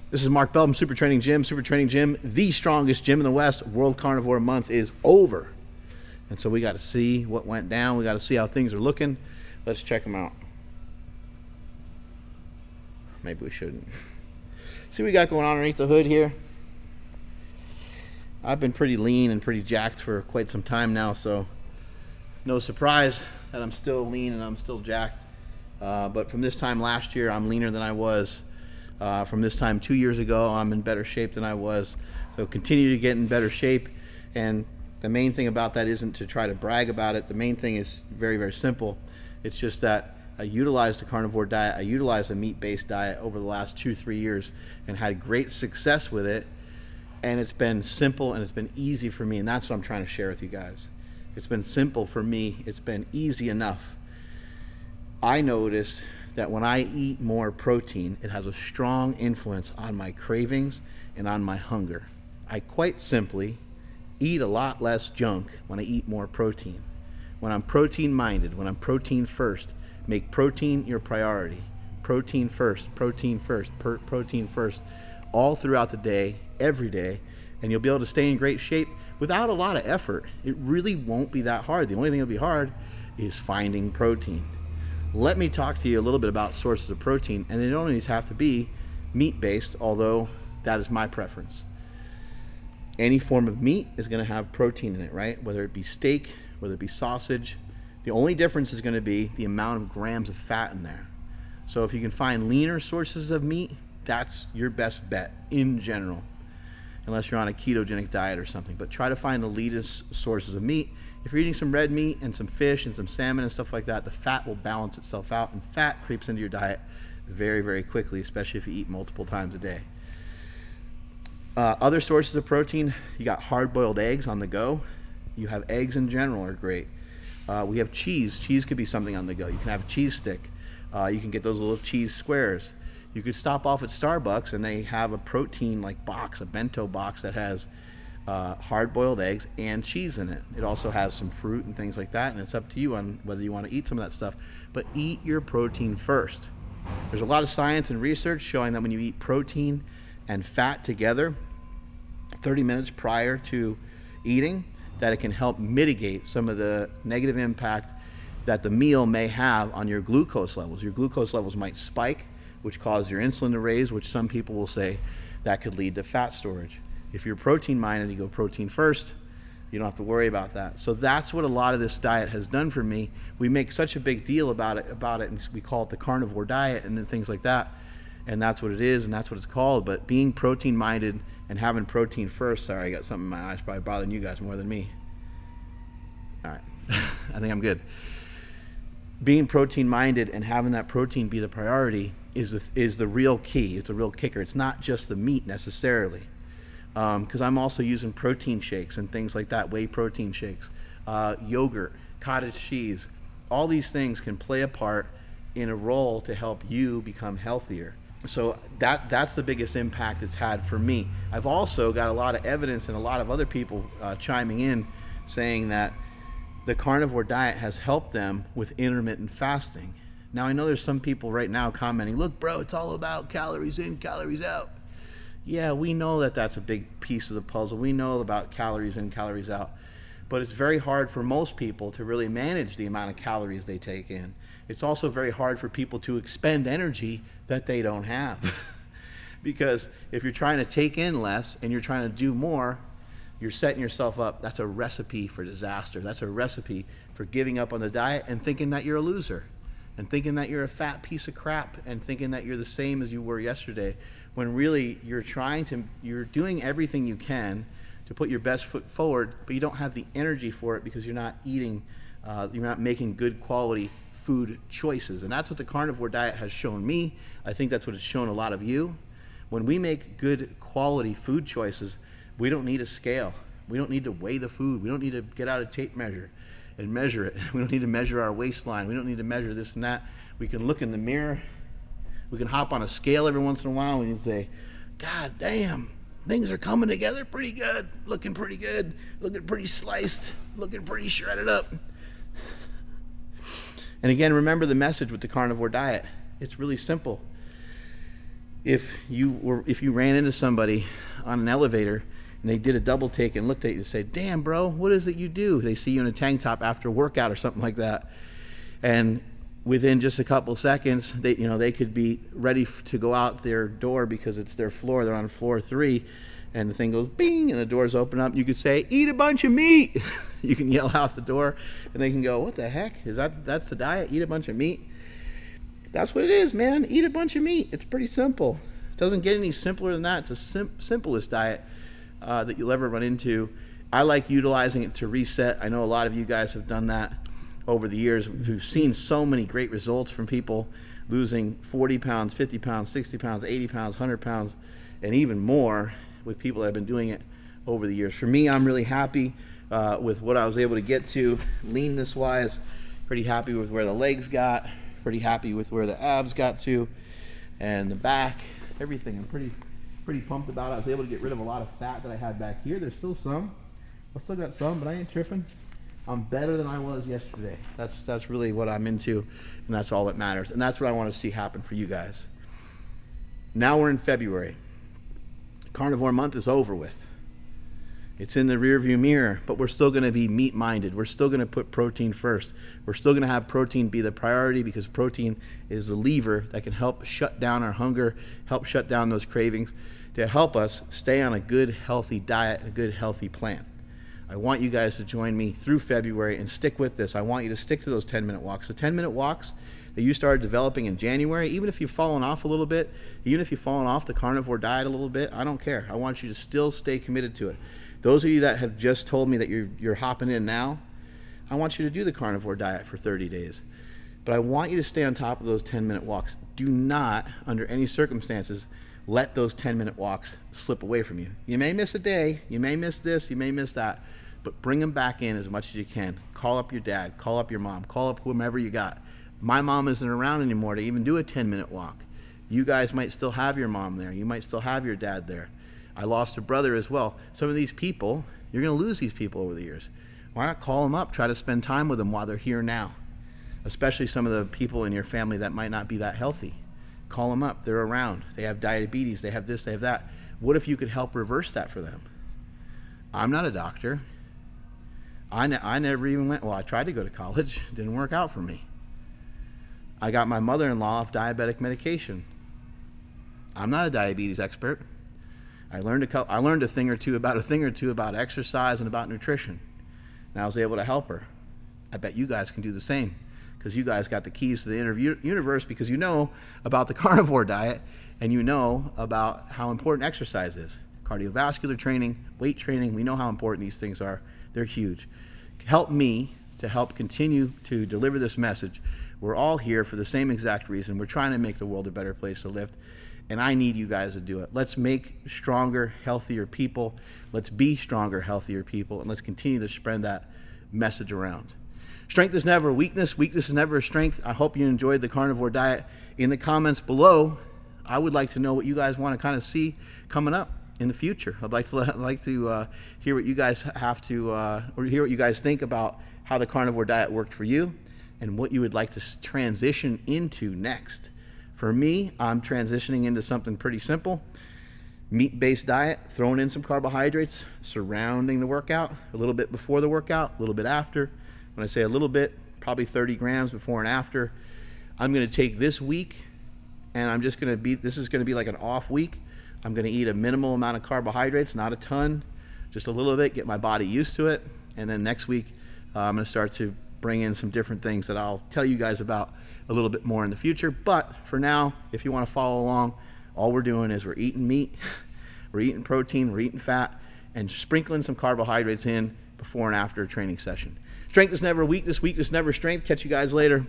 This is Mark Bell from SuperTraining Gym. SuperTraining Gym, the strongest gym in the West. World Carnivore Month is over. And so we got to see what went down. We got to see how things are looking. Let's check them out. Maybe we shouldn't. See what we got going on underneath the hood here. I've been pretty lean and pretty jacked for quite some time now, so no surprise that I'm still lean and I'm still jacked. But from this time last year, I'm leaner than I was. From this time 2 years ago, I'm in better shape than I was. So continue to get in better shape. And the main thing about that isn't to try to brag about it. The main thing is very, very simple. It's just that I utilized the carnivore diet. I utilized a meat-based diet over the last 2-3 years and had great success with it. And it's been simple and it's been easy for me. And that's what I'm trying to share with you guys. It's been simple for me. It's been easy enough. I noticed that when I eat more protein, it has a strong influence on my cravings and on my hunger. I quite simply eat a lot less junk when I eat more protein. When I'm protein minded, when I'm protein first, make protein your priority. Protein first, protein first, protein first, all throughout the day, every day, and you'll be able to stay in great shape without a lot of effort. It really won't be that hard. The only thing that'll be hard is finding protein. Let me talk to you a little bit about sources of protein, and they don't always have to be meat-based, although that is my preference. Any form of meat is going to have protein in it, right? Whether it be steak, whether it be sausage. The only difference is going to be the amount of grams of fat in there. So if you can find leaner sources of meat, that's your best bet in general, unless you're on a ketogenic diet or something. But try to find the leanest sources of meat. If you're eating some red meat and some fish and some salmon and stuff like that, the fat will balance itself out, and fat creeps into your diet very, very quickly, especially if you eat multiple times a day. Other sources of protein, you got hard-boiled eggs on the go. You have eggs in general are great. We have cheese. Cheese could be something on the go. You can have a cheese stick. You can get those little cheese squares. You could stop off at Starbucks and they have a protein like box, a bento box that has hard-boiled eggs and cheese in it. It also has some fruit and things like that, and it's up to you on whether you want to eat some of that stuff. But eat your protein first. There's a lot of science and research showing that when you eat protein and fat together 30 minutes prior to eating, that it can help mitigate some of the negative impact that the meal may have on your glucose levels. Your glucose levels might spike, which causes your insulin to raise, which some people will say that could lead to fat storage. If you're protein minded, you go protein first, you don't have to worry about that. So that's what a lot of this diet has done for me. We make such a big deal about it, and we call it the carnivore diet and then things like that. And that's what it is, and that's what it's called. But being protein minded and having protein first, sorry, I got something in my eyes, probably bothering you guys more than me. All right, I think I'm good. Being protein minded and having that protein be the priority is the real key, is the real kicker. It's not just the meat necessarily. Because I'm also using protein shakes and things like that, whey protein shakes, yogurt, cottage cheese. All these things can play a part in a role to help you become healthier. So that's the biggest impact it's had for me. I've also got a lot of evidence and a lot of other people chiming in saying that the carnivore diet has helped them with intermittent fasting. Now I know there's some people right now commenting, look bro, it's all about calories in, calories out. Yeah, we know that that's a big piece of the puzzle. We know about calories in, calories out. But it's very hard for most people to really manage the amount of calories they take in. It's also very hard for people to expend energy that they don't have. Because if you're trying to take in less and you're trying to do more, you're setting yourself up. That's a recipe for disaster. That's a recipe for giving up on the diet and thinking that you're a loser, and thinking that you're a fat piece of crap, and thinking that you're the same as you were yesterday, when really you're doing everything you can to put your best foot forward, but you don't have the energy for it because you're not eating, you're not making good quality food choices. And that's what the carnivore diet has shown me. I think that's what it's shown a lot of you. When we make good quality food choices, we don't need a scale. We don't need to weigh the food. We don't need to get out a tape measure and measure it. We don't need to measure our waistline. We don't need to measure this and that. We can look in the mirror. We can hop on a scale every once in a while and say, God damn, things are coming together pretty good, looking pretty sliced, looking pretty shredded up. And again, remember the message with the carnivore diet. It's really simple. if you ran into somebody on an elevator and they did a double take and looked at you and said, "Damn, bro, what is it you do?" They see you in a tank top after a workout or something like that, and within just a couple seconds, they could be ready to go out their door because it's their floor. They're on floor 3, and the thing goes bing, and the doors open up. You could say, "Eat a bunch of meat." You can yell out the door, and they can go, "What the heck? That's the diet? Eat a bunch of meat?" That's what it is, man. Eat a bunch of meat. It's pretty simple. It doesn't get any simpler than that. It's the simplest diet that you'll ever run into. I like utilizing it to reset. I know a lot of you guys have done that over the years. We've seen so many great results from people losing 40 pounds, 50 pounds, 60 pounds, 80 pounds, 100 pounds, and even more with people that have been doing it over the years. For me, I'm really happy with what I was able to get to leanness-wise. Pretty happy with where the legs got. Pretty happy with where the abs got to, and the back, everything. I'm pretty pumped about it. I was able to get rid of a lot of fat that I had back here. There's still some. I still got some, but I ain't tripping. I'm better than I was yesterday. That's really what I'm into, and that's all that matters. And that's what I want to see happen for you guys. Now we're in February. Carnivore month is over with. It's in the rearview mirror, but we're still going to be meat-minded. We're still going to put protein first. We're still going to have protein be the priority, because protein is the lever that can help shut down our hunger, help shut down those cravings, to help us stay on a good, healthy diet, a good, healthy plan. I want you guys to join me through February and stick with this. I want you to stick to those 10-minute walks. The 10-minute walks that you started developing in January, even if you've fallen off a little bit, even if you've fallen off the carnivore diet a little bit, I don't care. I want you to still stay committed to it. Those of you that have just told me that you're hopping in now, I want you to do the carnivore diet for 30 days. But I want you to stay on top of those 10-minute walks. Do not, under any circumstances, let those 10-minute walks slip away from you. You may miss a day, you may miss this, you may miss that, but bring them back in as much as you can. Call up your dad, call up your mom, call up whomever you got. My mom isn't around anymore to even do a 10-minute walk. You guys might still have your mom there. You might still have your dad there. I lost a brother as well. Some of these people, you're going to lose these people over the years. Why not call them up, try to spend time with them while they're here now? Especially some of the people in your family that might not be that healthy. Call them up, they're around. They have diabetes, they have this, they have that. What if you could help reverse that for them? I'm not a doctor. I never even went, well, I tried to go to college, it didn't work out for me. I got my mother-in-law off diabetic medication. I'm not a diabetes expert. I learned a thing or two about exercise and about nutrition, and I was able to help her. I bet you guys can do the same, because you guys got the keys to the universe, because you know about the carnivore diet, and you know about how important exercise is. Cardiovascular training, weight training, we know how important these things are. They're huge. Help me to help continue to deliver this message. We're all here for the same exact reason. We're trying to make the world a better place to live. And I need you guys to do it. Let's make stronger, healthier people. Let's be stronger, healthier people. And let's continue to spread that message around. Strength is never a weakness. Weakness is never a strength. I hope you enjoyed the carnivore diet. In the comments below, I would like to know what you guys want to kind of see coming up in the future. I'd like to hear what you guys have to, or hear what you guys think about how the carnivore diet worked for you and what you would like to transition into next. For me, I'm transitioning into something pretty simple. Meat-based diet, throwing in some carbohydrates, surrounding the workout, a little bit before the workout, a little bit after. When I say a little bit, probably 30 grams before and after. I'm gonna take this week, and this is gonna be like an off week. I'm gonna eat a minimal amount of carbohydrates, not a ton, just a little bit, get my body used to it. And then next week, I'm gonna start to bring in some different things that I'll tell you guys about a little bit more in the future. But for now, if you want to follow along, all we're doing is we're eating meat, we're eating protein, we're eating fat, and sprinkling some carbohydrates in before and after a training session. Strength is never weakness, weakness never strength. Catch you guys later.